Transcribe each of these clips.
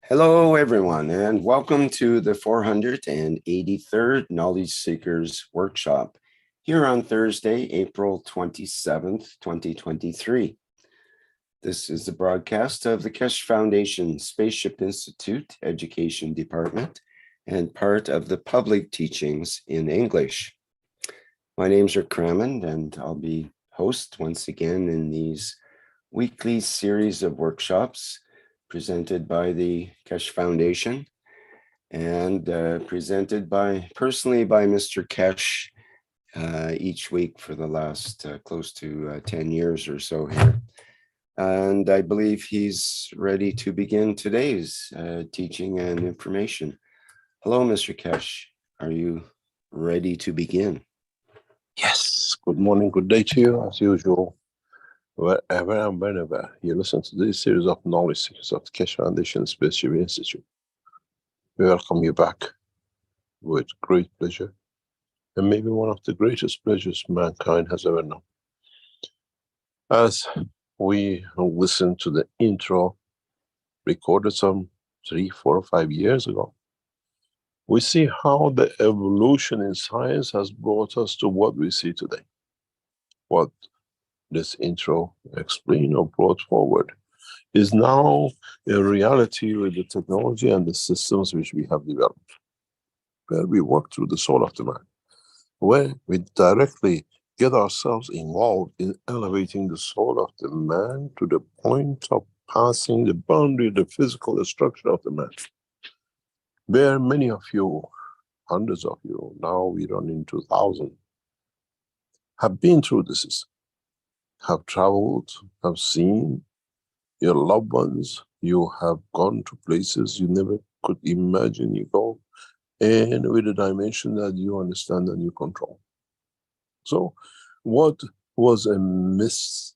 Hello, everyone, and welcome to the 483rd Knowledge Seekers Workshop here on Thursday, April 27th, 2023. This is the broadcast of the Keshe Foundation Spaceship Institute Education Department and part of the public teachings in English. My name's Rick Crammond, and I'll be host once again in these weekly series of workshops presented by the Keshe Foundation and presented personally by Mr. Keshe each week for the last close to 10 years or so here. And I believe he's ready to begin today's teaching and information. Hello, Mr. Keshe. Are you ready to begin? Yes. Good morning, good day to you, as usual. Wherever and whenever you listen to this series of knowledge seekers of the Keshe Foundation Spaceship Institute, we welcome you back with great pleasure, and maybe one of the greatest pleasures mankind has ever known. As we listen to the intro recorded some 3, 4, or 5 years ago, we see how the evolution in science has brought us to what we see today. What this intro explained or brought forward is now a reality with the technology and the systems which we have developed, where we work through the soul of the man, where we directly get ourselves involved in elevating the soul of the man to the point of passing the boundary, the physical structure of the man. Where many of you, hundreds of you, now we run into thousands, have been through this, have traveled, have seen your loved ones, you have gone to places you never could imagine you go, and with a dimension that you understand and you control. So what was a myth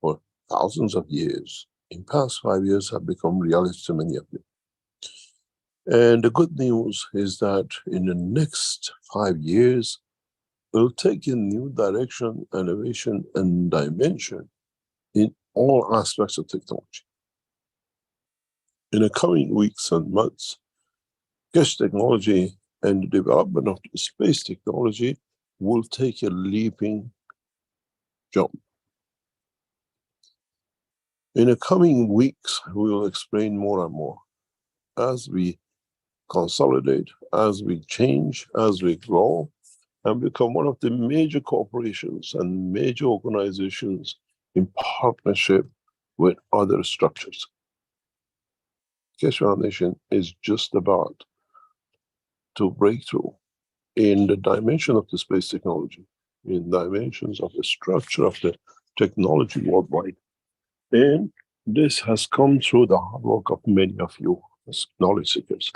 for thousands of years, in past 5 years have become reality to many of you. And the good news is that in the next 5 years, we'll take a new direction, elevation, and dimension in all aspects of technology. In the coming weeks and months, Keshe technology and the development of the space technology will take a leaping jump. In the coming weeks, we will explain more and more as we consolidate, as we change, as we grow, and become one of the major corporations and major organizations in partnership with other structures. Keshe Foundation is just about to break through in the dimension of the space technology, in dimensions of the structure of the technology worldwide. And this has come through the hard work of many of you as knowledge seekers.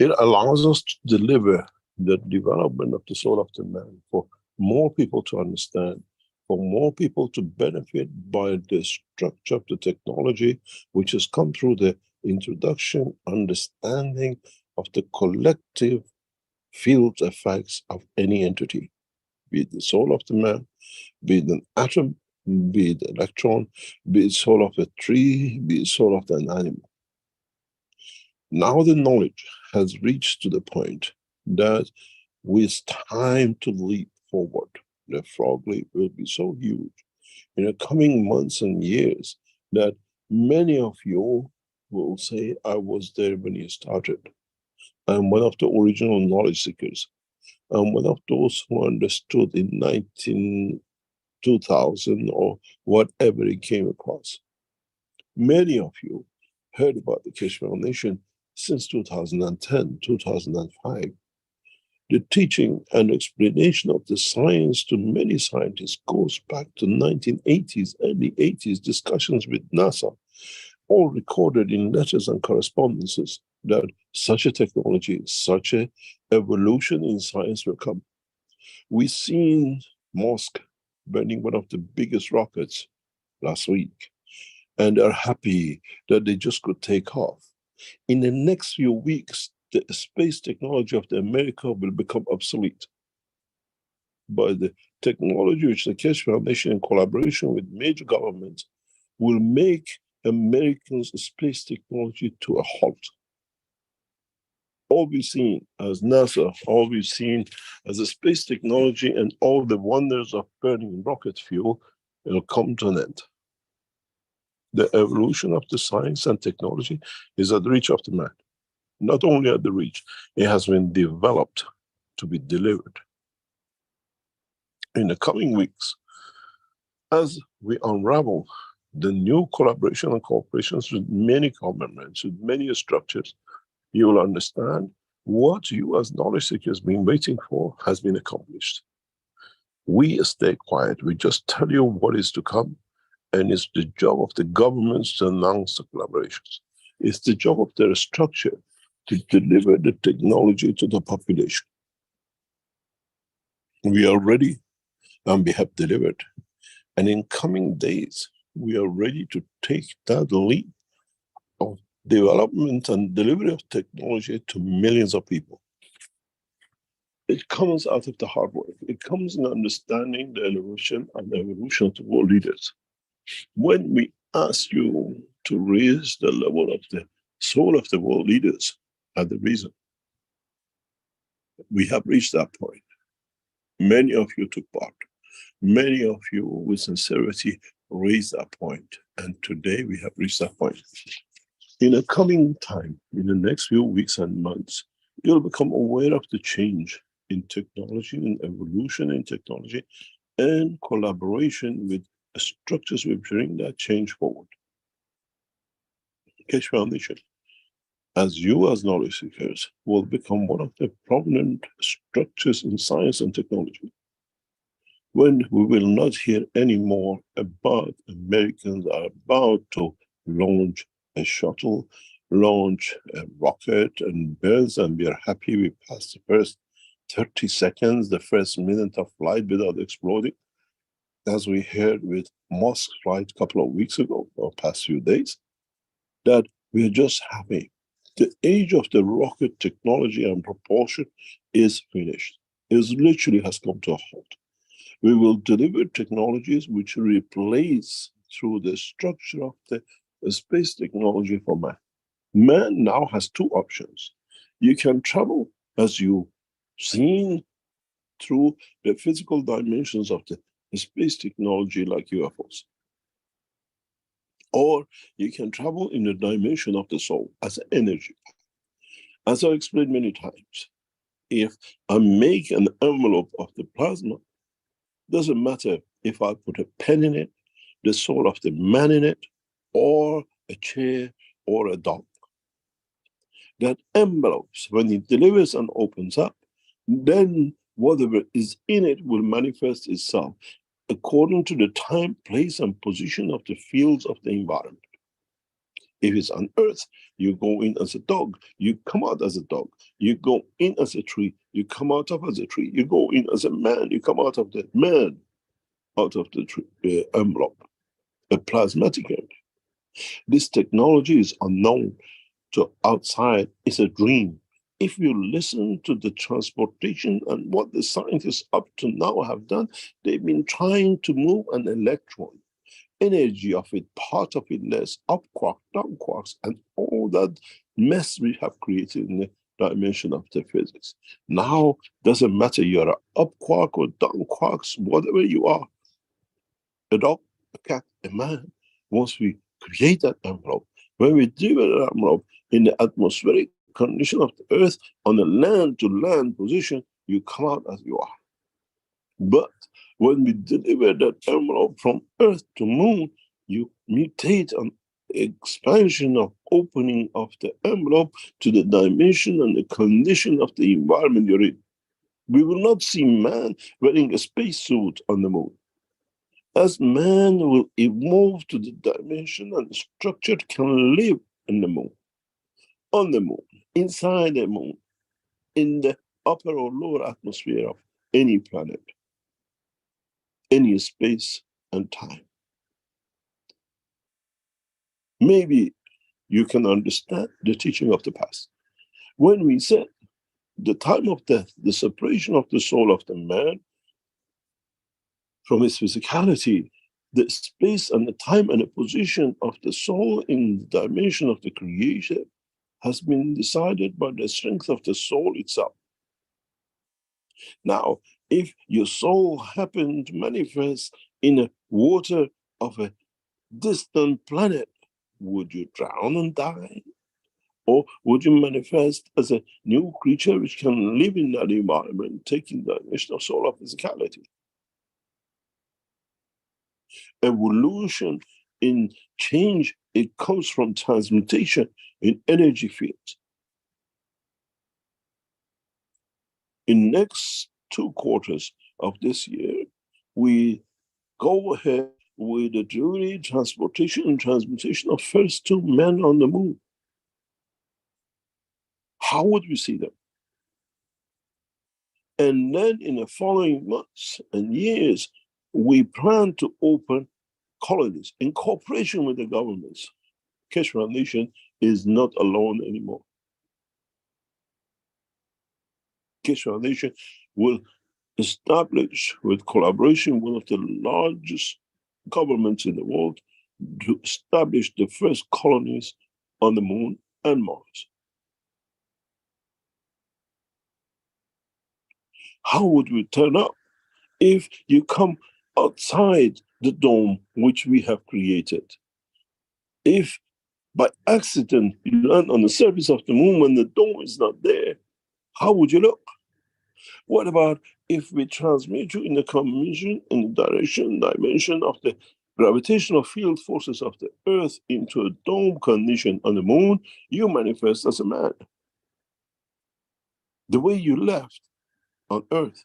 It allows us to deliver the development of the soul of the man for more people to understand, for more people to benefit by the structure of the technology, which has come through the introduction, understanding of the collective field effects of any entity, be it the soul of the man, be it an atom, be it the electron, be it soul of a tree, be it soul of an animal. Now the knowledge has reached to the point that it's time to leap forward. The frog leap will be so huge in the coming months and years that many of you will say, I was there when you started. I'm one of the original knowledge seekers. I'm one of those who understood in 2000 or whatever it came across. Many of you heard about the Keshe Foundation since 2010, 2005. The teaching and explanation of the science to many scientists goes back to 1980s, early 80s discussions with NASA, all recorded in letters and correspondences that such a technology, such a evolution in science will come. We've seen Musk burning one of the biggest rockets last week, and are happy that they just could take off. In the next few weeks, the space technology of the America will become obsolete. But the technology which the Keshe Foundation in collaboration with major governments will make Americans' space technology to a halt. All we've seen as NASA, all we've seen as a space technology and all the wonders of burning rocket fuel, it'll come to an end. The evolution of the science and technology is at the reach of the man. Not only at the reach, it has been developed to be delivered. In the coming weeks, as we unravel the new collaboration and cooperations with many governments, with many structures, you will understand what you as knowledge seekers been waiting for has been accomplished. We stay quiet, we just tell you what is to come, and it's the job of the governments to announce the collaborations. It's the job of their structure to deliver the technology to the population. We are ready and we have delivered. And in coming days, we are ready to take that leap of development and delivery of technology to millions of people. It comes out of the hard work. It comes in understanding the evolution and the evolution of the world leaders. When we ask you to raise the level of the soul of the world leaders at the reason, we have reached that point. Many of you took part. Many of you, with sincerity, raised that point. And today we have reached that point. In a coming time, in the next few weeks and months, you'll become aware of the change in technology and evolution in technology and collaboration with structures will bring that change forward. Keshe Foundation, as you as knowledge seekers, will become one of the prominent structures in science and technology. When we will not hear anymore about Americans are about to launch a shuttle, launch a rocket and birds, and we are happy we passed the first 30 seconds, the first minute of flight without exploding, as we heard with Musk's flight a couple of weeks ago, or past few days, that we are just happy. The age of the rocket technology and propulsion is finished. It literally has come to a halt. We will deliver technologies which replace through the structure of the space technology for man. Man now has two options. You can travel as you've seen through the physical dimensions of the space technology like UFOs. Or you can travel in the dimension of the soul as energy. As I explained many times, if I make an envelope of the plasma, doesn't matter if I put a pen in it, the soul of the man in it, or a chair or a dog. That envelopes, when it delivers and opens up, then whatever is in it will manifest itself according to the time, place, and position of the fields of the environment. If it's on Earth, you go in as a dog, you come out as a dog. You go in as a tree, you come out of as a tree. You go in as a man, you come out of the man, out of the tree, envelope, a plasmatic energy. This technology is unknown to outside. It's a dream. If you listen to the transportation and what the scientists up to now have done, they've been trying to move an electron, energy of it, part of it less, up quark, down quarks, and all that mess we have created in the dimension of the physics. Now, doesn't matter you're an up quark or down quarks, whatever you are, a dog, a cat, a man, once we create that envelope, when we deliver that envelope in the atmospheric condition of the Earth on a land-to-land position, you come out as you are. But when we deliver that envelope from Earth to Moon, you mutate an expansion of opening of the envelope to the dimension and the condition of the environment you're in. We will not see man wearing a spacesuit on the Moon. As man will evolve to the dimension and structure can live in the Moon, on the Moon, inside the Moon, in the upper or lower atmosphere of any planet, any space and time. Maybe you can understand the teaching of the past. When we said the time of death, the separation of the soul of the man from his physicality, the space and the time and the position of the soul in the dimension of the creation has been decided by the strength of the soul itself. Now, if your soul happened to manifest in a water of a distant planet, would you drown and die? Or would you manifest as a new creature which can live in that environment, taking the dimension of soul of physicality? Evolution in change, it comes from transmutation in energy fields. In next 2 quarters of this year, we go ahead with the journey, transportation, and transmutation of first 2 men on the moon. How would we see them? And then in the following months and years, we plan to open colonies in cooperation with the governments. Keshe Foundation is not alone anymore. Keshe Foundation will establish, with collaboration, one of the largest governments in the world to establish the first colonies on the moon and Mars. How would we turn up if you come outside the dome which we have created? If by accident you land on the surface of the moon when the dome is not there, how would you look? What about if we transmute you in the combination, in the dimension of the gravitational field forces of the Earth into a dome condition on the moon? You manifest as a man. The way you left on Earth.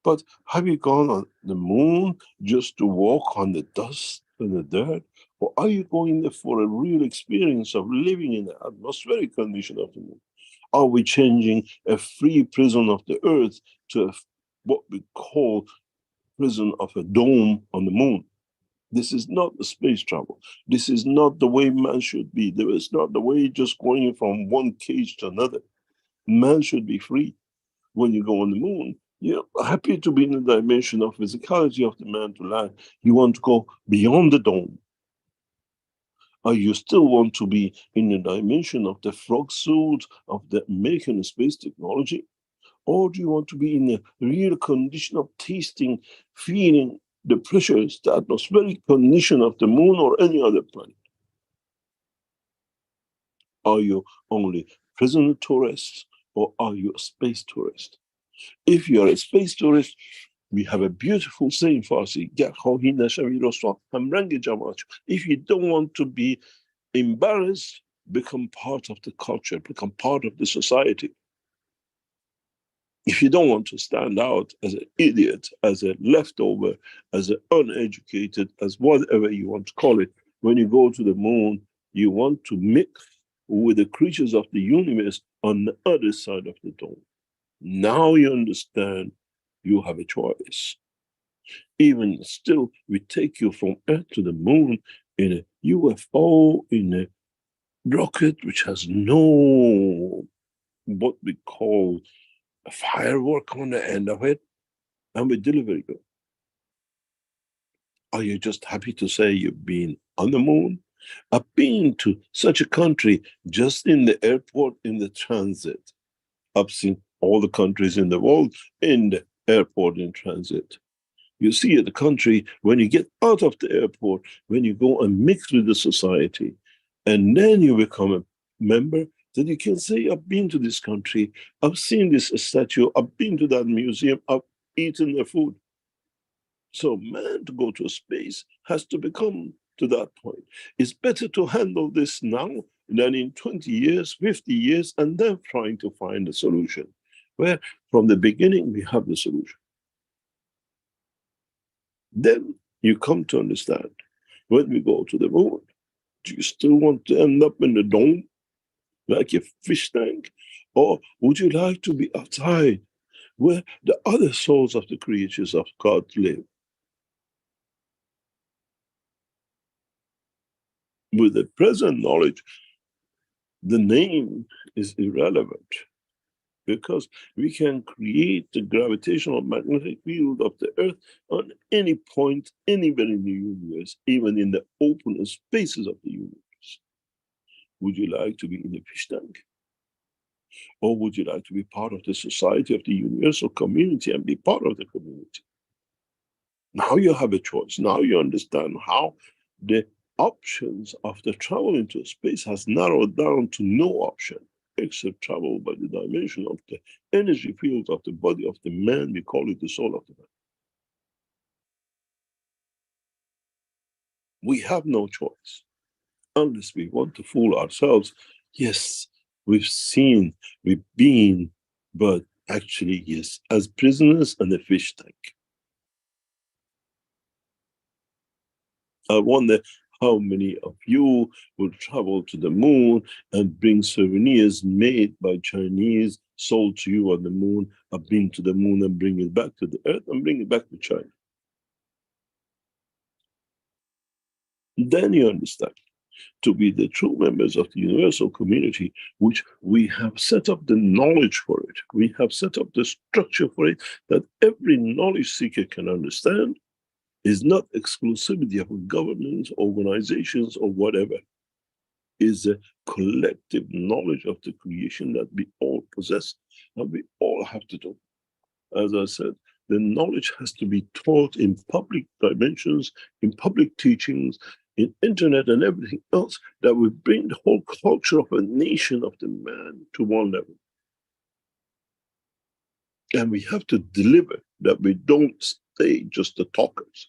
But have you gone on the moon just to walk on the dust and the dirt? Or are you going there for a real experience of living in the atmospheric condition of the moon? Are we changing a free prison of the Earth to what we call prison of a dome on the moon? This is not the space travel. This is not the way man should be. There is not the way just going from one cage to another. Man should be free. When you go on the moon, you're happy to be in the dimension of physicality of the man to land. You want to go beyond the dome. Or you still want to be in the dimension of the frog suit of the American space technology? Or do you want to be in a real condition of tasting, feeling the pressures, the atmospheric condition of the moon or any other planet? Are you only prisoner tourists or are you a space tourist? If you're a space tourist, we have a beautiful saying Farsi. If you don't want to be embarrassed, become part of the culture, become part of the society. If you don't want to stand out as an idiot, as a leftover, as an uneducated, as whatever you want to call it, when you go to the moon, you want to mix with the creatures of the universe on the other side of the dome. Now you understand you have a choice. Even still, we take you from Earth to the moon in a UFO, in a rocket which has no, what we call a firework on the end of it, and we deliver you. Are you just happy to say you've been on the moon? I've been to such a country just in the airport, in the transit. I've seen all the countries in the world in the airport in transit. You see the country when you get out of the airport, when you go and mix with the society, and then you become a member, then you can say, I've been to this country, I've seen this statue, I've been to that museum, I've eaten their food. So man to go to space has to become to that point. It's better to handle this now than in 20 years, 50 years, and then trying to find a solution, where from the beginning we have the solution. Then you come to understand, when we go to the moon, do you still want to end up in the dome like a fish tank? Or would you like to be outside where the other souls of the creatures of God live? With the present knowledge, the name is irrelevant because we can create the gravitational magnetic field of the Earth on any point, anywhere in the universe, even in the open spaces of the universe. Would you like to be in a fish tank? Or would you like to be part of the society of the universal community and be part of the community? Now you have a choice. Now you understand how the options of the travel into space has narrowed down to no option except travel by the dimension of the energy field of the body of the man. We call it the soul of the man. We have no choice unless we want to fool ourselves. Yes, we've seen, we've been, but actually, yes, as prisoners in a fish tank. I wonder how many of you will travel to the moon and bring souvenirs made by Chinese, sold to you on the moon. I've been to the moon and bring it back to the earth and bring it back to China. Then you understand, to be the true members of the universal community, which we have set up the knowledge for it, we have set up the structure for it, that every knowledge seeker can understand, is not exclusivity of governments, organizations, or whatever. Is a collective knowledge of the creation that we all possess and we all have to do. As I said, the knowledge has to be taught in public dimensions, in public teachings, in internet and everything else, that will bring the whole culture of a nation of the man to one level. And we have to deliver, that we don't stay just the talkers.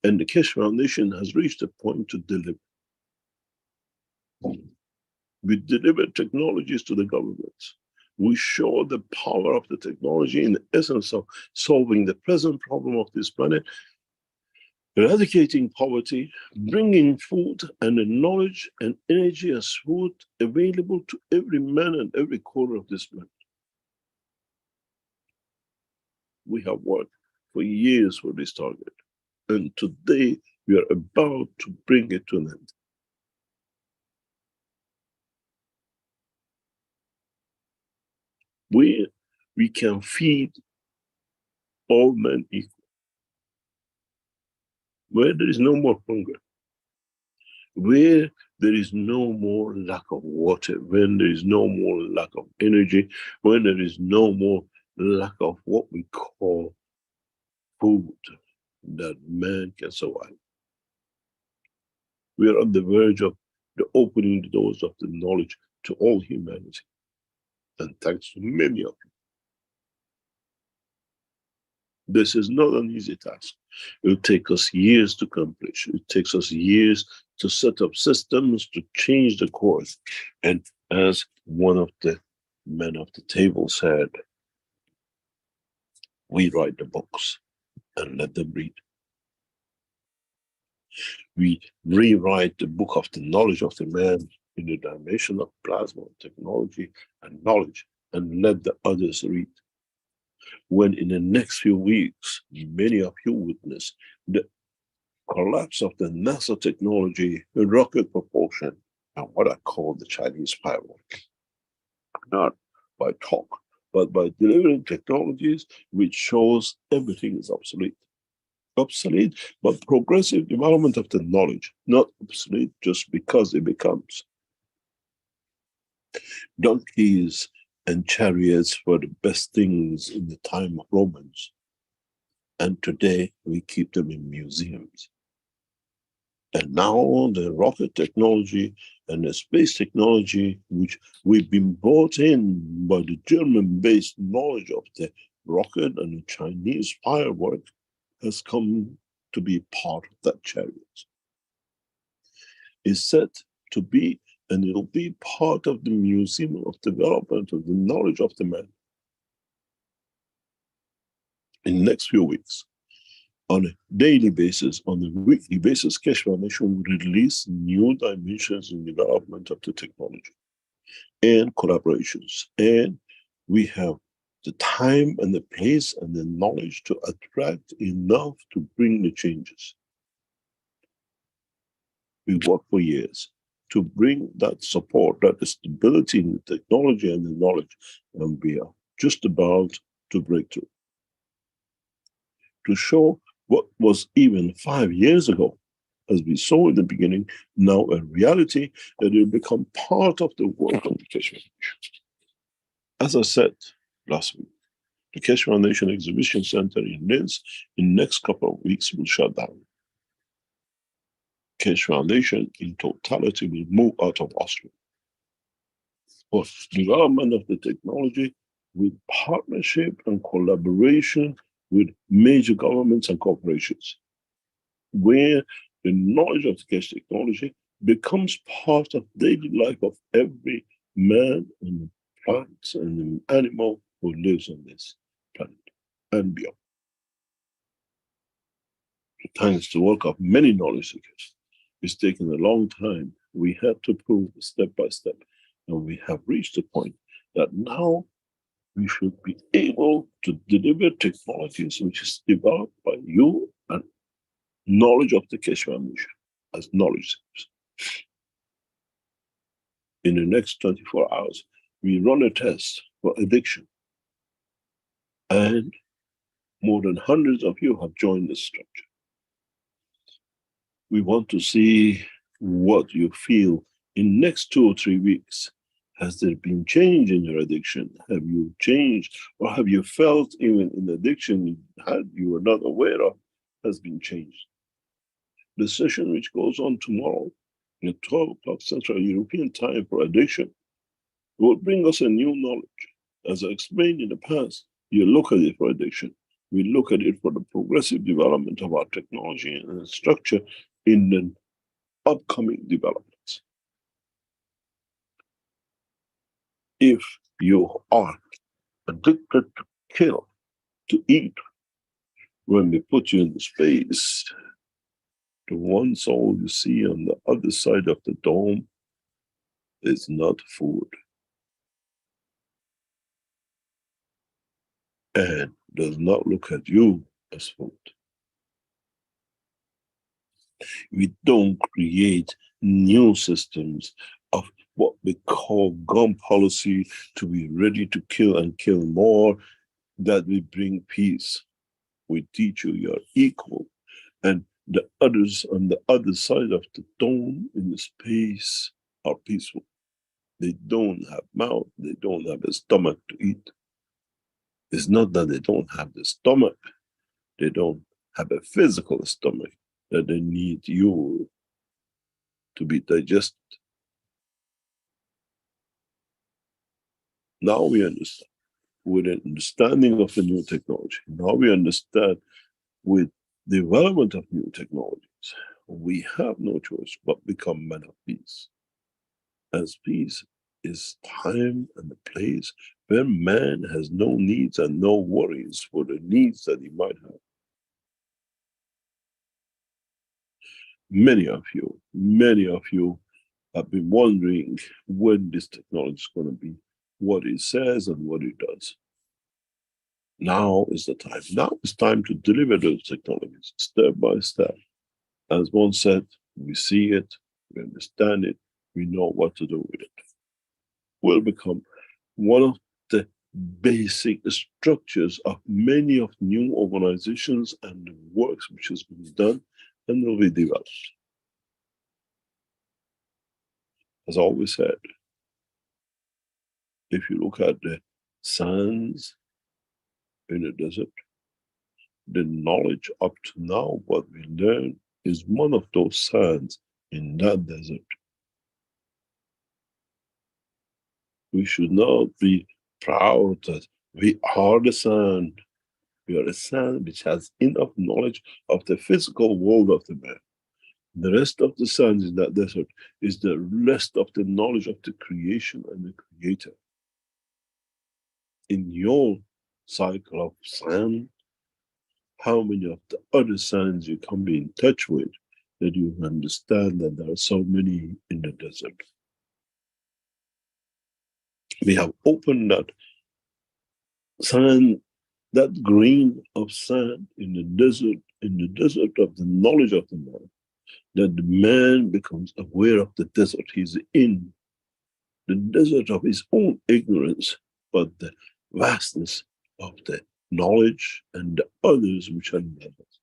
And the Keshe Foundation has reached a point to deliver. We deliver technologies to the governments. We show the power of the technology in the essence of solving the present problem of this planet, eradicating poverty, bringing food and the knowledge and energy as food available to every man and every corner of this planet. We have worked for years for this target, and today we are about to bring it to an end. We can feed all men equal, where there is no more hunger, where there is no more lack of water, when there is no more lack of energy, when there is no more lack of what we call food that man can survive. We are on the verge of the opening the doors of the knowledge to all humanity. And thanks to many of you. This is not an easy task. It will take us years to accomplish. It takes us years to set up systems to change the course. And as one of the men of the table said, we write the books and let them read. We rewrite the book of the knowledge of the man in the dimension of plasma, technology, and knowledge, and let the others read. When in the next few weeks, many of you witness the collapse of the NASA technology, the rocket propulsion, and what I call the Chinese firework. Not by talk, but by delivering technologies which shows everything is obsolete. Obsolete, but progressive development of the knowledge, not obsolete just because it becomes. Donkeys and chariots were the best things in the time of Romans. And today we keep them in museums. And now the rocket technology and the space technology, which we've been brought in by the German-based knowledge of the rocket and the Chinese firework, has come to be part of that chariot. It's set to be, and it'll be part of the Museum of Development of the Knowledge of the Man. In the next few weeks, on a daily basis, on a weekly basis, Keshe Foundation will release new dimensions in development of the technology and collaborations. And we have the time and the place and the knowledge to attract enough to bring the changes. We worked for years to bring that support, that stability in the technology and the knowledge, and we are just about to break through. To show what was even 5 years ago, as we saw in the beginning, now a reality that will become part of the work of the Keshe Foundation. As I said last week, the Keshe Foundation Exhibition Center in Linz in the next couple of weeks will shut down. Keshe Foundation in totality will move out of Oslo for development of the technology with partnership and collaboration with major governments and corporations, where the knowledge of the Keshe technology becomes part of daily life of every man and plant and animal who lives on this planet and beyond. Thanks to work of many knowledge seekers, it's taken a long time. We had to prove step by step, and we have reached a point that now we should be able to deliver technologies which is developed by you and knowledge of the Keshe Foundation as knowledge seekers. In the next 24 hours, we run a test for addiction, and more than hundreds of you have joined this structure. We want to see what you feel in next 2 or 3 weeks. Has there been change in your addiction? Have you changed, or have you felt even in addiction you were not aware of has been changed? The session which goes on tomorrow at 12 o'clock Central European Time for addiction will bring us a new knowledge. As I explained in the past, you look at it for addiction. We look at it for the progressive development of our technology and structure in the upcoming developments. If you are addicted to kill, to eat, when we put you in the space, the one soul you see on the other side of the dome is not food, and does not look at you as food. We don't create new systems of what we call gun policy to be ready to kill and kill more, that we bring peace. We teach you you're equal, and the others on the other side of the dome in the space are peaceful. They don't have mouth, they don't have a stomach to eat. It's not that they don't have the stomach, they don't have a physical stomach that they need you to be digested. Now we understand, with an understanding of the new technology. Now we understand with the development of new technologies, we have no choice but become men of peace. As peace is time and the place where man has no needs and no worries for the needs that he might have. Many of you have been wondering when this technology is going to be, what it says and what it does. Now is the time. Now it's time to deliver those technologies step by step. As one said, we see it, we understand it, we know what to do with it. Will become one of the basic structures of many of new organizations and the works which has been done and will be developed. As I always said, if you look at the sands in the desert, the knowledge up to now, what we learn, is one of those sands in that desert. We should not be proud that we are the sand. We are a sand which has enough knowledge of the physical world of the man. The rest of the sands in that desert is the rest of the knowledge of the creation and the creator. In your cycle of sand, how many of the other sands you come in touch with that you understand that there are so many in the desert? We have opened that sand, that grain of sand in the desert of the knowledge of the man, that the man becomes aware of the desert he's in, the desert of his own ignorance, but the vastness of the knowledge and the others which are in others.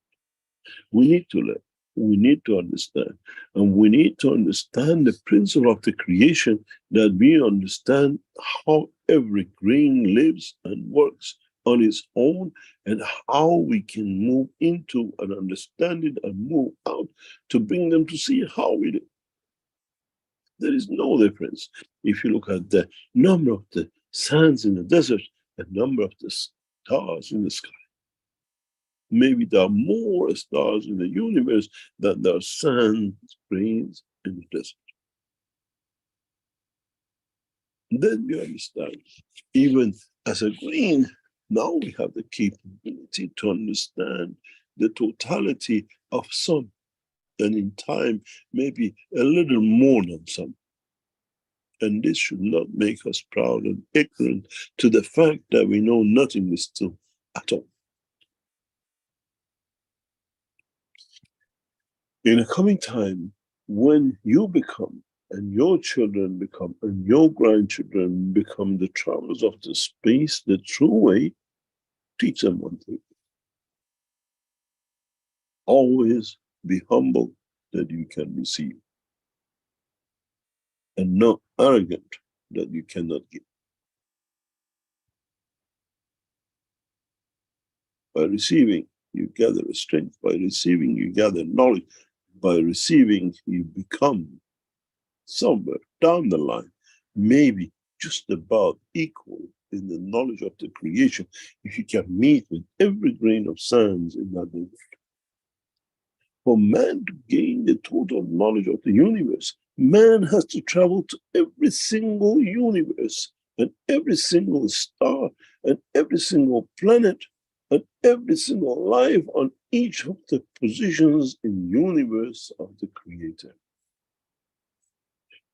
We need to learn, we need to understand, and we need to understand the principle of the creation, that we understand how every grain lives and works on its own, and how we can move into and understand it and move out to bring them to see how it is. There is no difference. If you look at the number of the sands in the desert, the number of the stars in the sky, maybe there are more stars in the universe than there are sand grains in the desert. Then you understand, even as a grain, now we have the capability to understand the totality of some, and in time, maybe a little more than some. And this should not make us proud and ignorant to the fact that we know nothing is true at all. In a coming time, when you become, and your children become, and your grandchildren become the travelers of the space, the true way, teach them one thing. Always be humble that you can receive, and not arrogant that you cannot give. By receiving, you gather strength. By receiving, you gather knowledge. By receiving, you become somewhere down the line, maybe just about equal in the knowledge of the creation, if you can meet with every grain of sand in that world. For man to gain the total knowledge of the universe, man has to travel to every single universe, and every single star, and every single planet, and every single life on each of the positions in the universe of the Creator.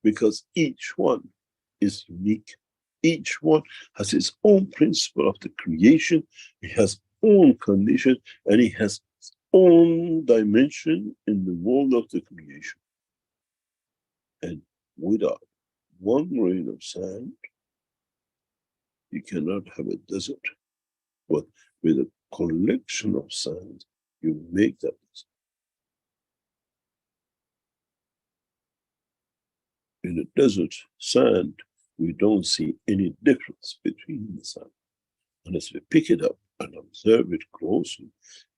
Because each one is unique. Each one has its own principle of the creation, it has own condition, and it has its own dimension in the world of the creation. And without one grain of sand, you cannot have a desert. But with a collection of sand, you make that desert. In the desert sand, we don't see any difference between the sand. And as we pick it up and observe it closely,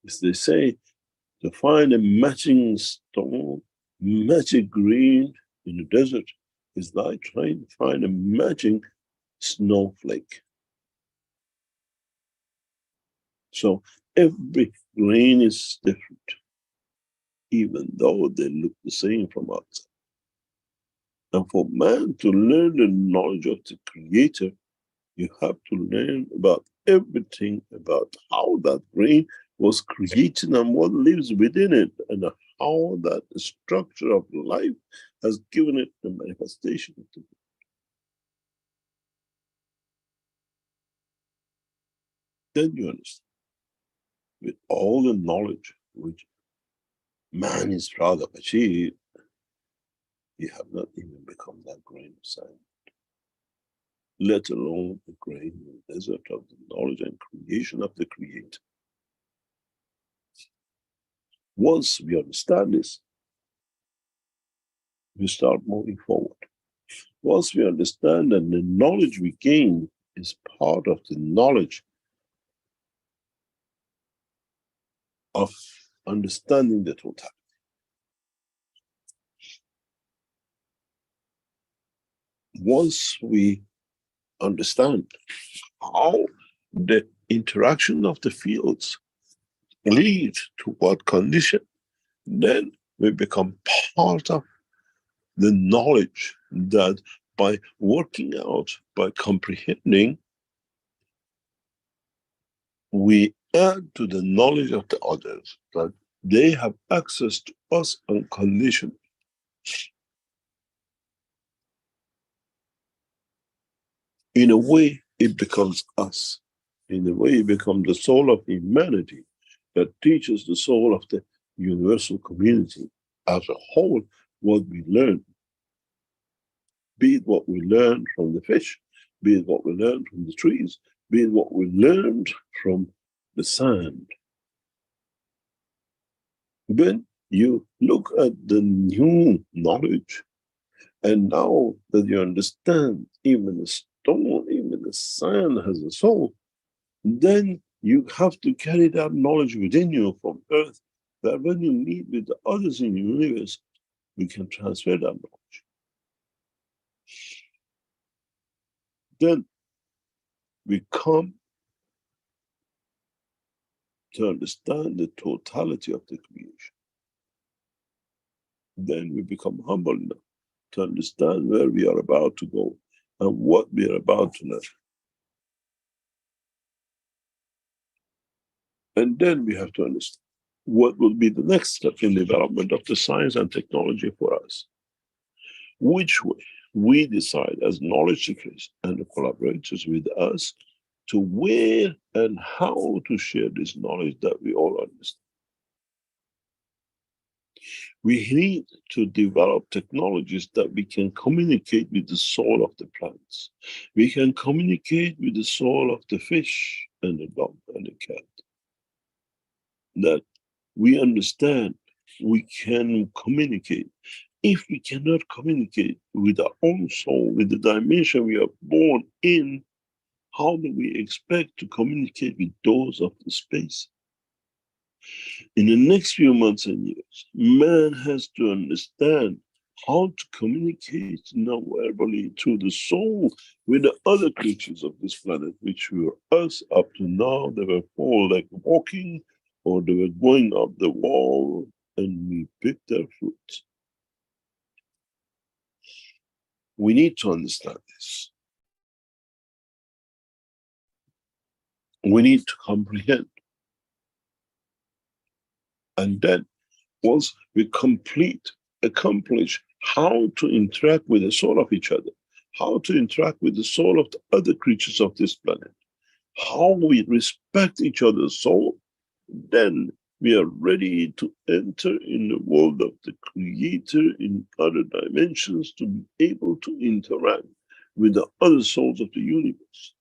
as they say, to find a matching stone, matching green in the desert is like trying to find a matching snowflake. So every grain is different, even though they look the same from outside. And for man to learn the knowledge of the Creator, you have to learn about everything about how that grain was created and what lives within it, and how that structure of life has given it the manifestation of the world. Then you understand, with all the knowledge which man is proud of achieving, you have not even become that grain of sand, let alone the grain in the desert of the knowledge and creation of the Creator. Once we understand this, we start moving forward. Once we understand that the knowledge we gain is part of the knowledge of understanding the totality. Once we understand how the interaction of the fields lead to what condition, then we become part of the knowledge that by working out, by comprehending, we add to the knowledge of the others, that they have access to us unconditionally. In a way, it becomes us. In a way, it becomes the soul of humanity that teaches the soul of the universal community as a whole, what we learn, be it what we learned from the fish, be it what we learned from the trees, be it what we learned from the sand. When you look at the new knowledge, and now that you understand even the stone, even the sand has a soul, then you have to carry that knowledge within you from earth, that when you meet with the others in the universe, we can transfer that knowledge. Then we come to understand the totality of the creation. Then we become humble enough to understand where we are about to go and what we are about to learn. And then we have to understand what will be the next step in the development of the science and technology for us. Which way we decide as knowledge seekers and the collaborators with us to where and how to share this knowledge that we all understand. We need to develop technologies that we can communicate with the soul of the plants. We can communicate with the soul of the fish and the dog and the cat. That we understand we can communicate. If we cannot communicate with our own soul, with the dimension we are born in, how do we expect to communicate with those of the space? In the next few months and years, man has to understand how to communicate non-verbally through the soul with the other creatures of this planet, which were us up to now. They were all like walking, or they were going up the wall, and we picked their fruit. We need to understand this. We need to comprehend. And then, once we accomplish how to interact with the soul of each other, how to interact with the soul of the other creatures of this planet, how we respect each other's soul, then we are ready to enter in the world of the Creator in other dimensions to be able to interact with the other souls of the universe.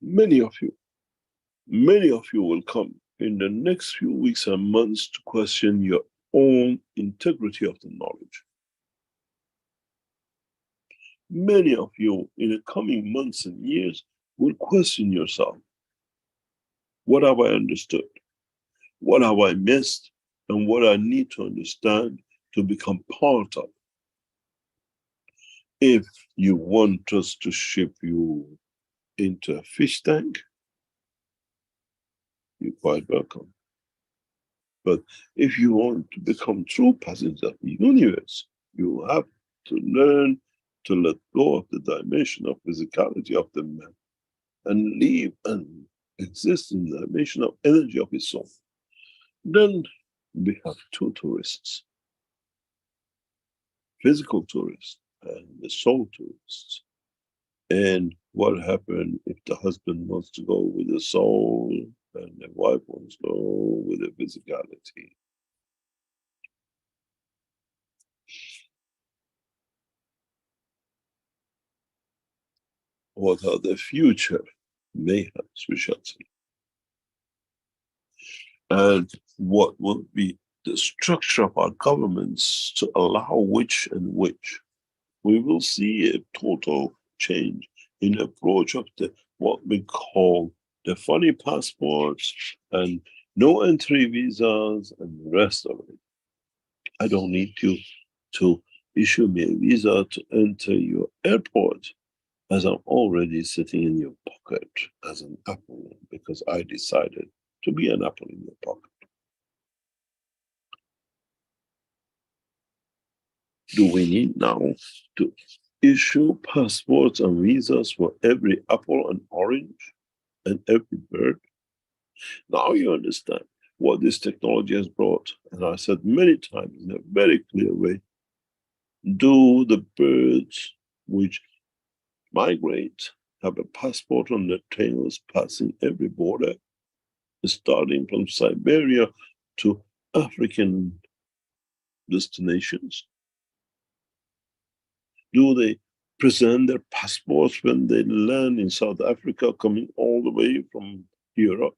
Many of you will come in the next few weeks and months to question your own integrity of the knowledge. Many of you in the coming months and years will question yourself. What have I understood? What have I missed? And what I need to understand to become part of? If you want us to ship you into a fish tank, you're quite welcome. But if you want to become true passengers of the universe, you have to learn to let go of the dimension of physicality of the man and live and exist in the dimension of energy of his soul. Then we have two tourists, physical tourists and the soul tourists. And what happens if the husband wants to go with the soul and the wife wants to go with the physicality? What are the future mayhems we shall see? And what will be the structure of our governments to allow which and which? We will see a total change in the approach of what we call the funny passports and no entry visas and the rest of it. I don't need you to issue me a visa to enter your airport, as I'm already sitting in your pocket as an apple because I decided to be an apple in your pocket. Do we need now to issue passports and visas for every apple and orange and every bird? Now you understand what this technology has brought. And I said many times in a very clear way, do the birds which migrate have a passport on the tails passing every border, starting from Siberia to African destinations? Do they present their passports when they land in South Africa, coming all the way from Europe?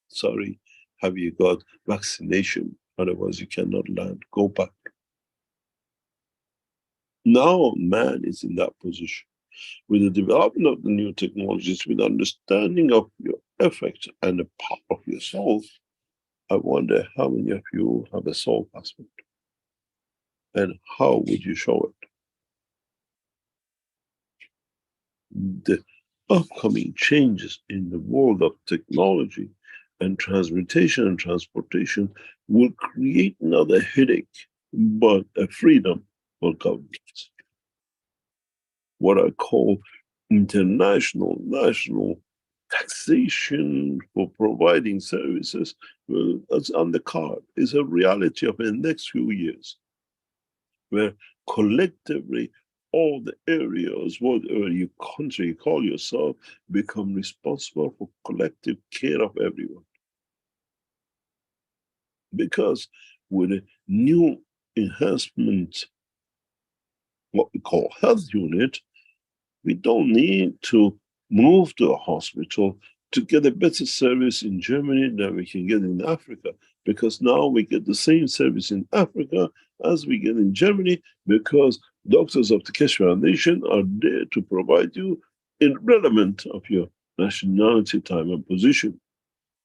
Sorry, have you got vaccination? Otherwise, you cannot land. Go back. Now, man is in that position. With the development of the new technologies, with understanding of your effect and the power of your soul, I wonder how many of you have a soul passport? And how would you show it? The upcoming changes in the world of technology and transmutation and transportation will create another headache, but a freedom for governments. What I call international, national taxation for providing services, well, that's on the card. Is a reality of the next few years, where collectively all the areas, whatever you country you call yourself, become responsible for collective care of everyone. Because with a new enhancement, what we call health unit, we don't need to move to a hospital to get a better service in Germany than we can get in Africa, because now we get the same service in Africa as we get in Germany, because doctors of the Keshe Foundation are there to provide you irrelevant of your nationality, time, and position.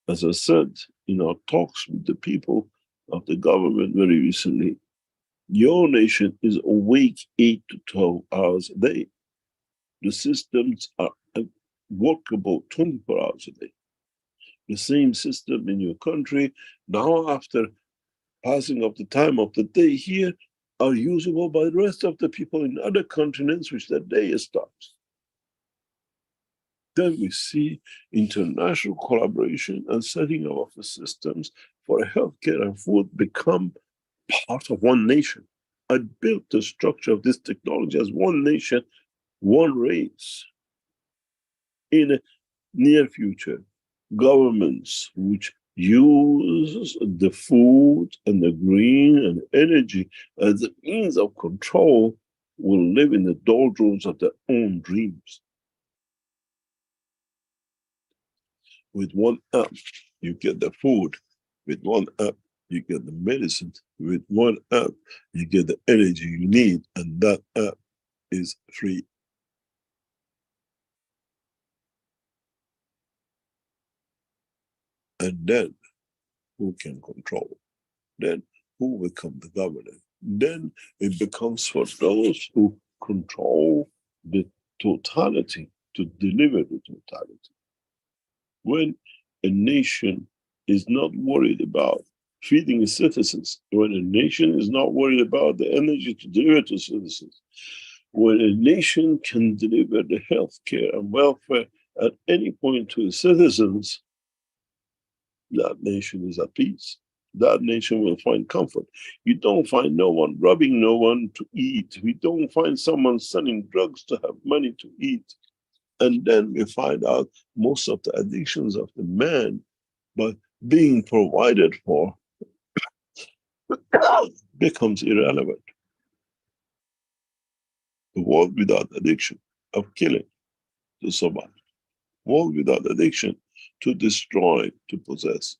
As I said in our talks with the people of the government very recently, your nation is awake 8 to 12 hours a day. The systems are workable 24 hours a day. The same system in your country, now after passing of the time of the day here, are usable by the rest of the people in other continents which their day stops. Then we see international collaboration and setting up of the systems for healthcare and food become part of one nation. I built the structure of this technology as one nation, one race. In the near future, governments which use the food and the green and energy as a means of control will live in the doldrums of their own dreams. With one app, you get the food. With one app, you get the medicine. With one app, you get the energy you need, and that app is free. And then who can control? Then who will become the governor? Then it becomes for those who control the totality to deliver the totality. When a nation is not worried about feeding its citizens, when a nation is not worried about the energy to deliver to citizens, when a nation can deliver the health care and welfare at any point to its citizens, that nation is at peace. That nation will find comfort. You don't find no one robbing no one to eat. We don't find someone selling drugs to have money to eat. And then we find out most of the addictions of the man, but being provided for, becomes irrelevant. The world without addiction of killing to survive. World without addiction to destroy, to possess.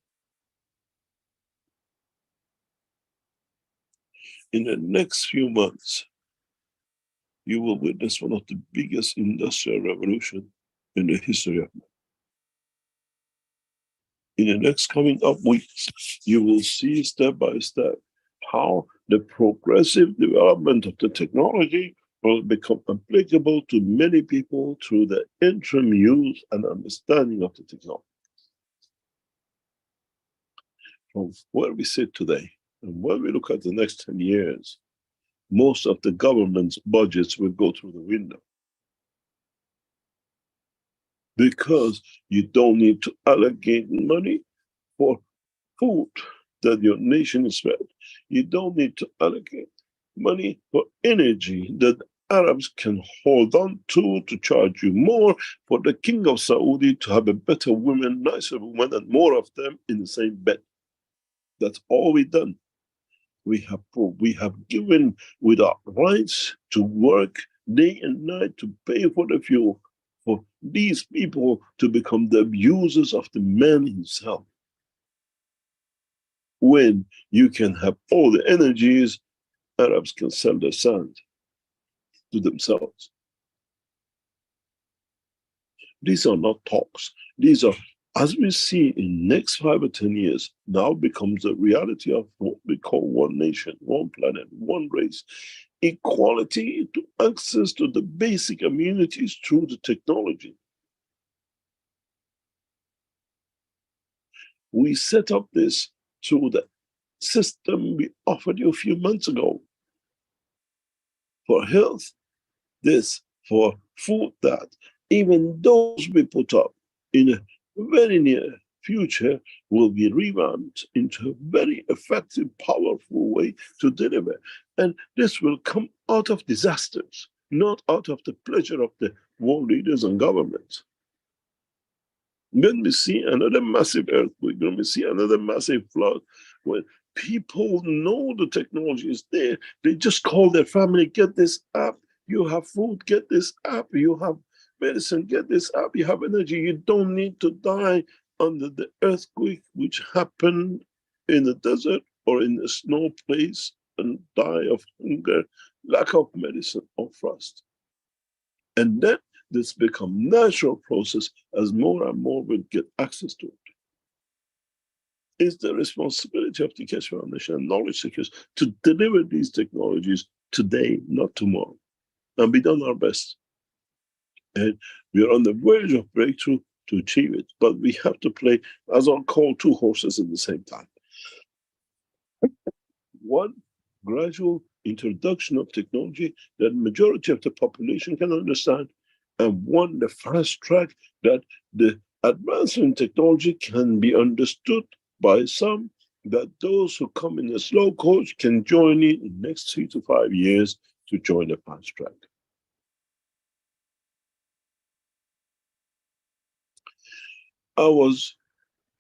In the next few months, you will witness one of the biggest industrial revolutions in the history of man. In the next coming up weeks, you will see step by step how the progressive development of the technology will become applicable to many people through the interim use and understanding of the technology. From where we sit today, and when we look at the next 10 years, most of the government's budgets will go through the window. Because you don't need to allocate money for food that your nation is fed. You don't need to allocate money for energy that Arabs can hold on to charge you more, for the king of Saudi to have a better woman, nicer woman, and more of them in the same bed. That's all we've done. We have given with our rights to work day and night to pay for the fuel for these people to become the abusers of the man himself. When you can have all the energies, Arabs can sell their sand to themselves. These are not talks. These are, as we see in next 5 or 10 years, now becomes a reality of what we call one nation, one planet, one race. Equality to access to the basic amenities through the technology. We set up this through the system we offered you a few months ago. For health, this, for food, that. Even those we put up in a very near future will be revamped into a very effective, powerful way to deliver. And this will come out of disasters, not out of the pleasure of the world leaders and governments. When we see another massive earthquake, when we see another massive flood, when people know the technology is there, they just call their family, get this app, you have food, get this app, you have medicine, get this app, you have energy, you don't need to die under the earthquake which happened in the desert or in a snow place and die of hunger, lack of medicine, or frost. And then this become natural process as more and more will get access to it. It's the responsibility of the Keshe Foundation and knowledge seekers to deliver these technologies today, not tomorrow. And we've done our best. And we are on the verge of breakthrough to achieve it. But we have to play, as I'll call, 2 horses at the same time. One, gradual introduction of technology that majority of the population can understand, and one, the fast track that the advancement in technology can be understood by some, that those who come in a slow coach can join in the next 3 to 5 years to join the fast track. I was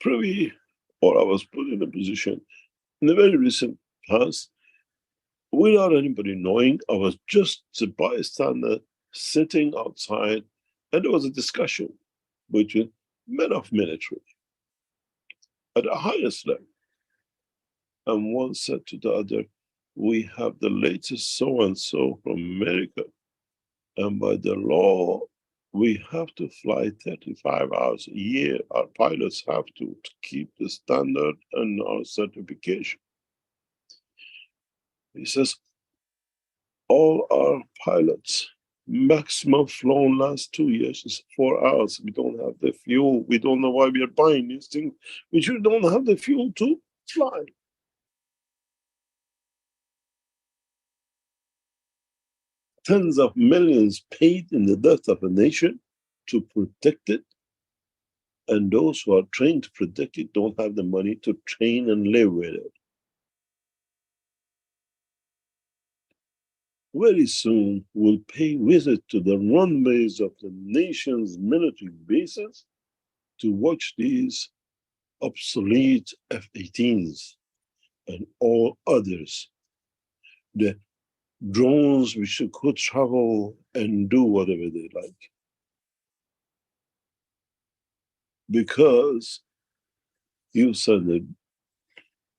privy, or I was put in a position in the very recent past, without anybody knowing. I was just a bystander sitting outside, and there was a discussion between men of military at the highest level. And one said to the other, we have the latest so-and-so from America, and by the law, we have to fly 35 hours a year. Our pilots have to keep the standard and our certification. He says, all our pilots, maximum flown last 2 years is 4 hours. We don't have the fuel. We don't know why we are buying these things. We should don't have the fuel to fly. Tens of millions paid in the death of a nation to protect it. And those who are trained to protect it don't have the money to train and live with it. Very soon, we'll pay visit to the runways of the nation's military bases to watch these obsolete F-18s and all others, the drones which could travel and do whatever they like. Because you said that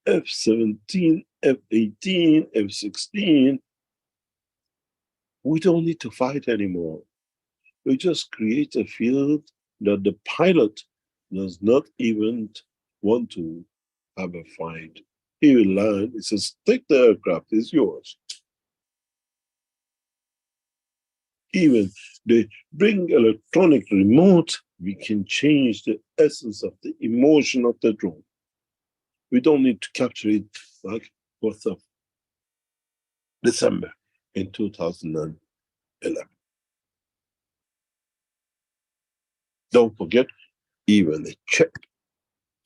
F-17, F-18, F-16, we don't need to fight anymore. We just create a field that the pilot does not even want to have a fight. He will land, he says, take the aircraft, it's yours. Even they bring electronic remote, we can change the essence of the emotion of the drone. We don't need to capture it like 4th of December in 2011. Don't forget, even the chip,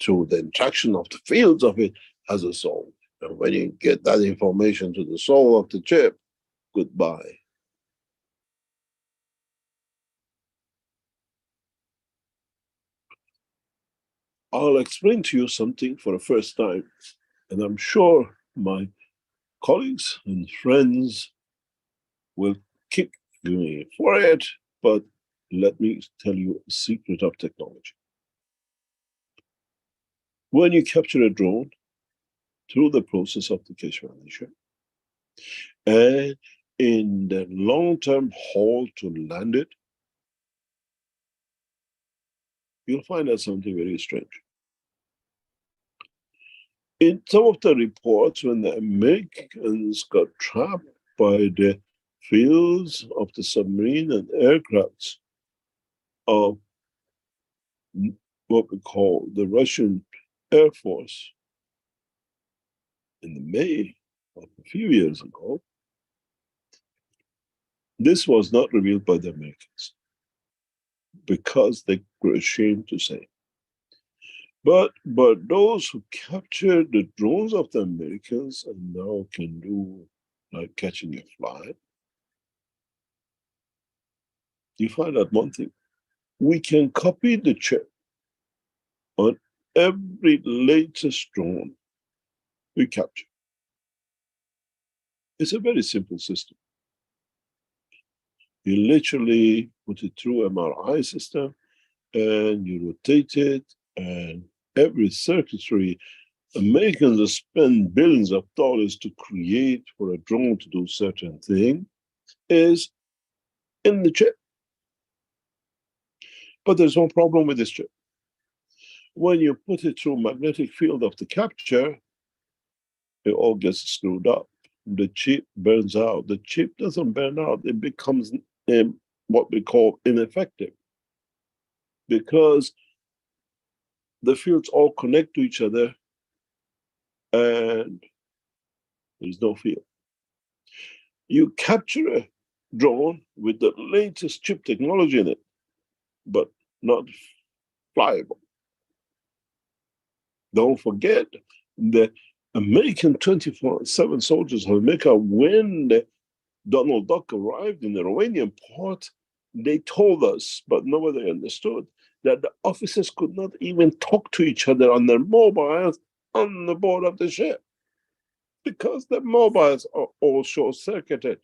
through the interaction of the fields of it, has a soul. And when you get that information to the soul of the chip, goodbye. I'll explain to you something for the first time, and I'm sure my colleagues and friends will kick me for it, but let me tell you a secret of technology. When you capture a drone through the process of the case manager, and in the long-term haul to land it, you'll find out something very strange. In some of the reports, when the Americans got trapped by the fields of the submarine and aircrafts of what we call the Russian Air Force in the May of a few years ago, this was not revealed by the Americans because they were ashamed to say. But those who captured the drones of the Americans and now can do like catching a fly, you find out one thing. We can copy the chip on every latest drone we capture. It's a very simple system. You literally put it through MRI system and you rotate it, and every circuitry Americans spend billions of dollars to create for a drone to do certain thing is in the chip. But there's one problem with this chip. When you put it through magnetic field of the capture, it all gets screwed up. The chip burns out. The chip doesn't burn out. It becomes what we call ineffective because the fields all connect to each other and there's no field. You capture a drone with the latest chip technology in it, but not flyable. Don't forget the American 24/7 soldiers of America, when Donald Duck arrived in the Romanian port, they told us, but nobody understood, that the officers could not even talk to each other on their mobiles on the board of the ship because the mobiles are all short-circuited.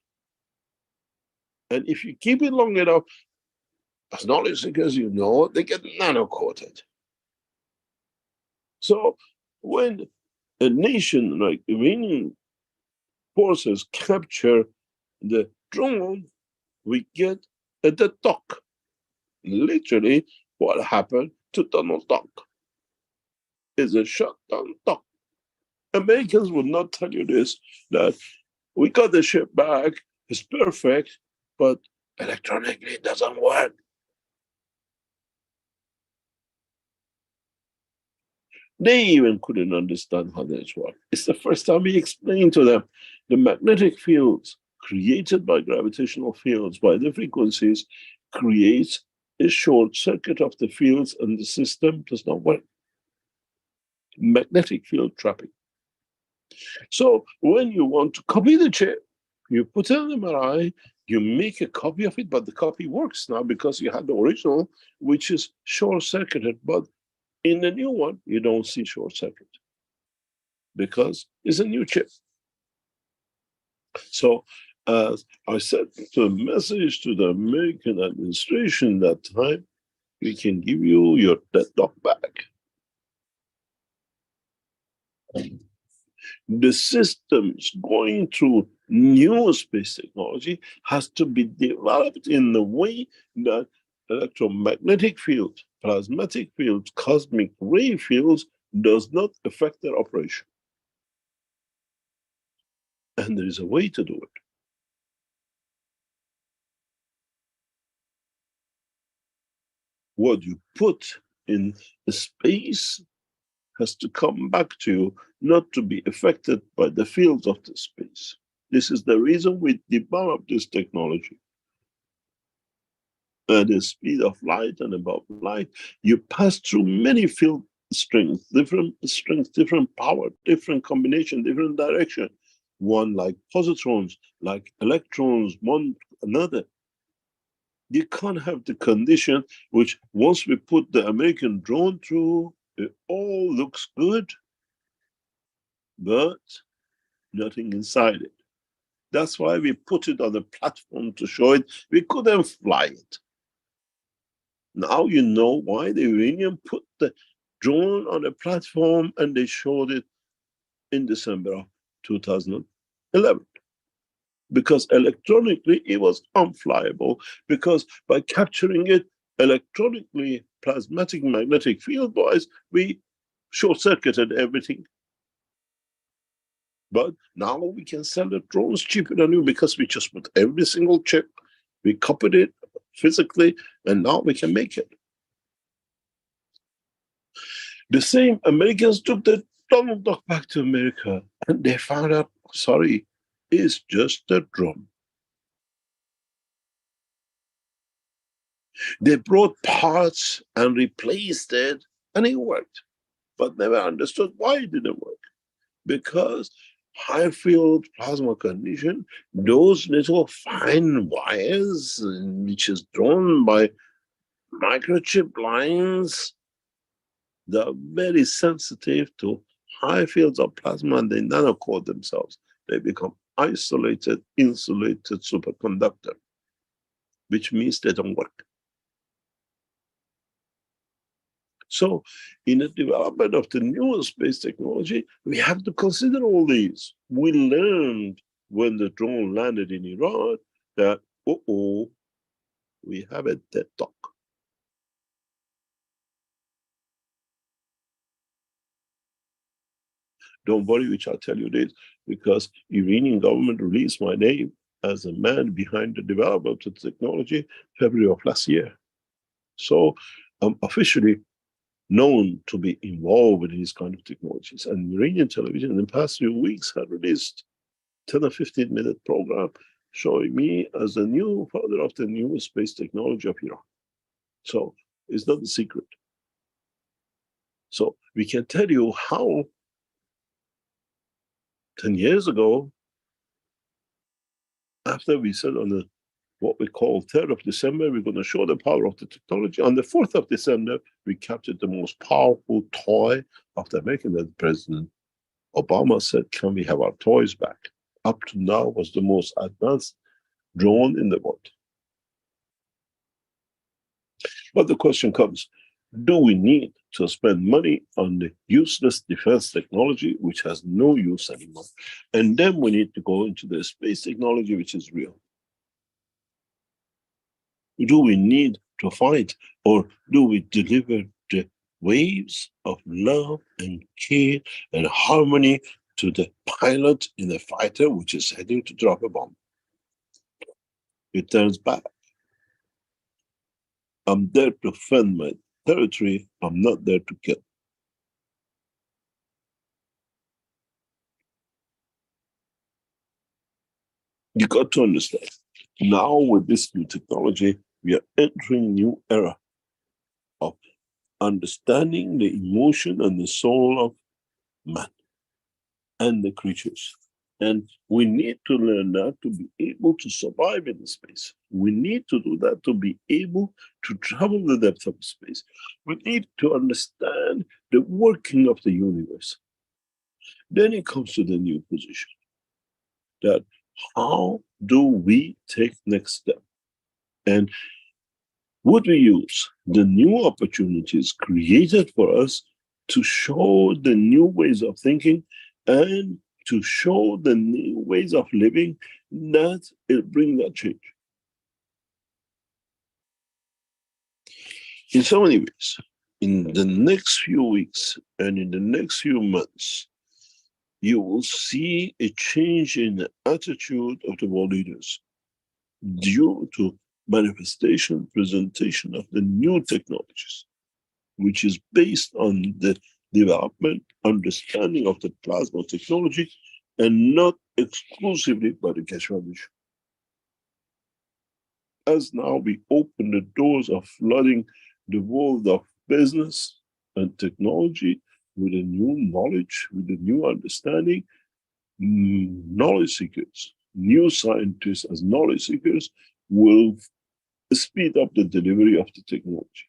And if you keep it long enough, as knowledge seekers, you know, they get nano-coated. So when a nation like Iranian forces capture the drone, we get a dead duck. Literally, what happened to Donald Duck is a shut down duck. Americans would not tell you this, that we got the ship back, it's perfect, but electronically it doesn't work. They even couldn't understand how this works. It's the first time we explained to them the magnetic fields created by gravitational fields, by the frequencies, creates a short circuit of the fields and the system does not work. Magnetic field trapping. So when you want to copy the chip, you put an MRI, you make a copy of it, but the copy works now because you had the original, which is short-circuited. But in the new one, you don't see short-circuit because it's a new chip. So as I said the message to the American administration that time, we can give you your dead dog back. The systems going through new space technology has to be developed in the way that electromagnetic fields, plasmatic fields, cosmic ray fields does not affect their operation. And there is a way to do it. What you put in the space has to come back to you, not to be affected by the fields of the space. This is the reason we developed this technology. At the speed of light and above light, you pass through many field strengths, different power, different combination, different direction. One like positrons, like electrons, one another. You can't have the condition which once we put the American drone through, It all looks good, but nothing inside it. That's why we put it on the platform to show it. We couldn't fly it. Now you know why the Iranian put the drone on the platform and they showed it in December of 2011. Because electronically it was unflyable, because by capturing it electronically, plasmatic magnetic field wise, we short-circuited everything. But now we can sell the drones cheaper than you because we just put every single chip, we copied it physically, and now we can make it. The same Americans took the Donald Duck back to America and they found out, sorry, it's just a drone. They brought parts and replaced it and it worked, but never understood why it didn't work. Because high field plasma condition, those little fine wires, which is drawn by microchip lines, they're very sensitive to high fields of plasma and they nanocoat themselves. They become isolated, insulated superconductor, which means they don't work. So in the development of the new space technology, we have to consider all these. We learned when the drone landed in Iran that, we have a dead duck. Don't worry, which I'll tell you this, because Iranian government released my name as a man behind the development of the technology February of last year. So I'm officially known to be involved with these kind of technologies. And Iranian television in the past few weeks had released 10 or 15-minute program showing me as the new father of the new space technology of Iran. So it's not a secret. So we can tell you how 10 years ago, after we said on the what we call 3rd of December, we're going to show the power of the technology. On the 4th of December, we captured the most powerful toy of the American that President Obama said, can we have our toys back? Up to now was the most advanced drone in the world. But the question comes, do we need to spend money on the useless defense technology, which has no use anymore? And then we need to go into the space technology, which is real. Do we need to fight, or do we deliver the waves of love and care and harmony to the pilot in a fighter which is heading to drop a bomb? It turns back. I'm there to defend my territory. I'm not there to kill. You got to understand. Now with this new technology, we are entering a new era of understanding the emotion and the soul of man and the creatures. And we need to learn that to be able to survive in space. We need to do that to be able to travel the depth of space. We need to understand the working of the universe. Then it comes to the new position, that how do we take next step? And would we use the new opportunities created for us to show the new ways of thinking and to show the new ways of living that will bring that change? In so many ways, in the next few weeks and in the next few months, you will see a change in the attitude of the world leaders due to manifestation, presentation of the new technologies, which is based on the development, understanding of the plasma technology, and not exclusively by the Keshe Foundation. As now we open the doors of flooding the world of business and technology with a new knowledge, with a new understanding, knowledge seekers, new scientists as knowledge seekers will speed up the delivery of the technology,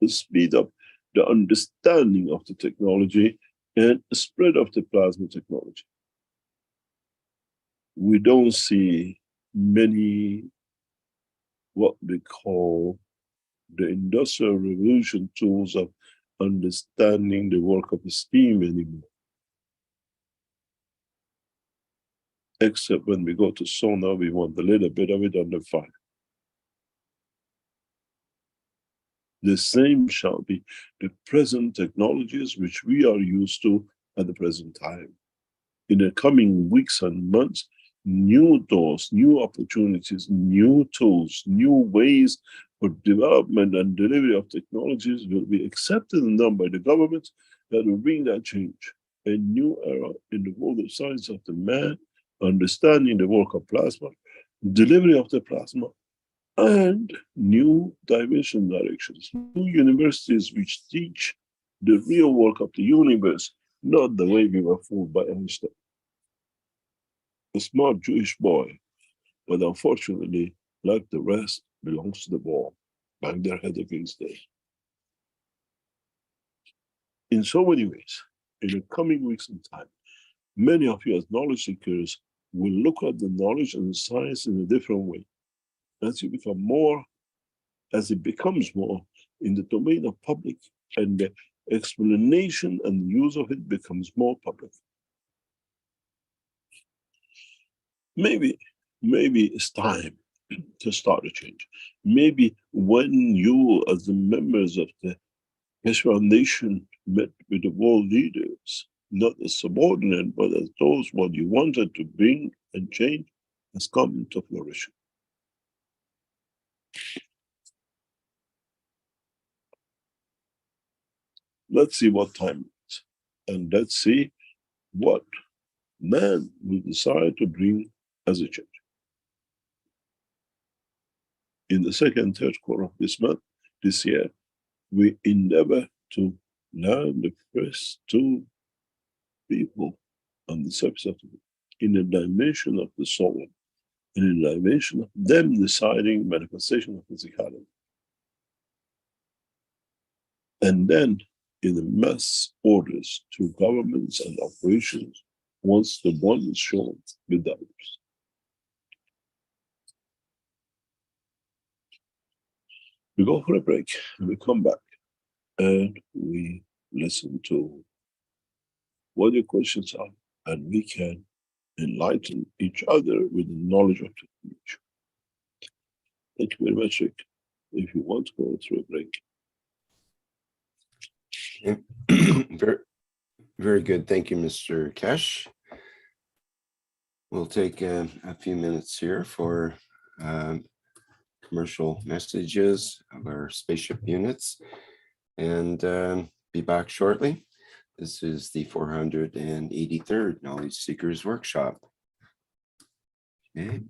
will speed up the understanding of the technology, and the spread of the plasma technology. We don't see many what we call the industrial revolution tools of understanding the work of the steam anymore. Except when we go to sonar, we want a little bit of it under fire. The same shall be the present technologies which we are used to at the present time. In the coming weeks and months, new doors, new opportunities, new tools, new ways for development and delivery of technologies will be accepted and done by the government that will bring that change. A new era in the world of science of the man, understanding the work of plasma, delivery of the plasma, and new dimension directions, new universities which teach the real work of the universe, not the way we were fooled by Einstein. A smart Jewish boy, but unfortunately, like the rest, belongs to the wall, bang their head against it. In so many ways, in the coming weeks and time, many of you as knowledge seekers will look at the knowledge and the science in a different way. As you become more, as it becomes more in the domain of public, and the explanation and use of it becomes more public. Maybe it's time to start a change. Maybe when you, as the members of the Keshe Foundation, met with the world leaders, not as subordinate, but as those what you wanted to bring and change, has come to flourishing. Let's see what time it is, and let's see what man will decide to bring as a change. In the second, third quarter of this month, this year, we endeavor to learn the first two people on the surface of the in the dimension of the soul, in the dimension of them deciding manifestation of physicality. And then in the mass orders to governments and operations, once the one is shown with the others. We go for a break and we come back and we listen to what your questions are, and we can enlighten each other with the knowledge of the future. Thank you very much, Rick. If you want to go through a break. Very, very good. Thank you, Mr. Keshe. We'll take a few minutes here for commercial messages of our spaceship units, and be back shortly. This is the 483rd Knowledge Seekers Workshop. Okay.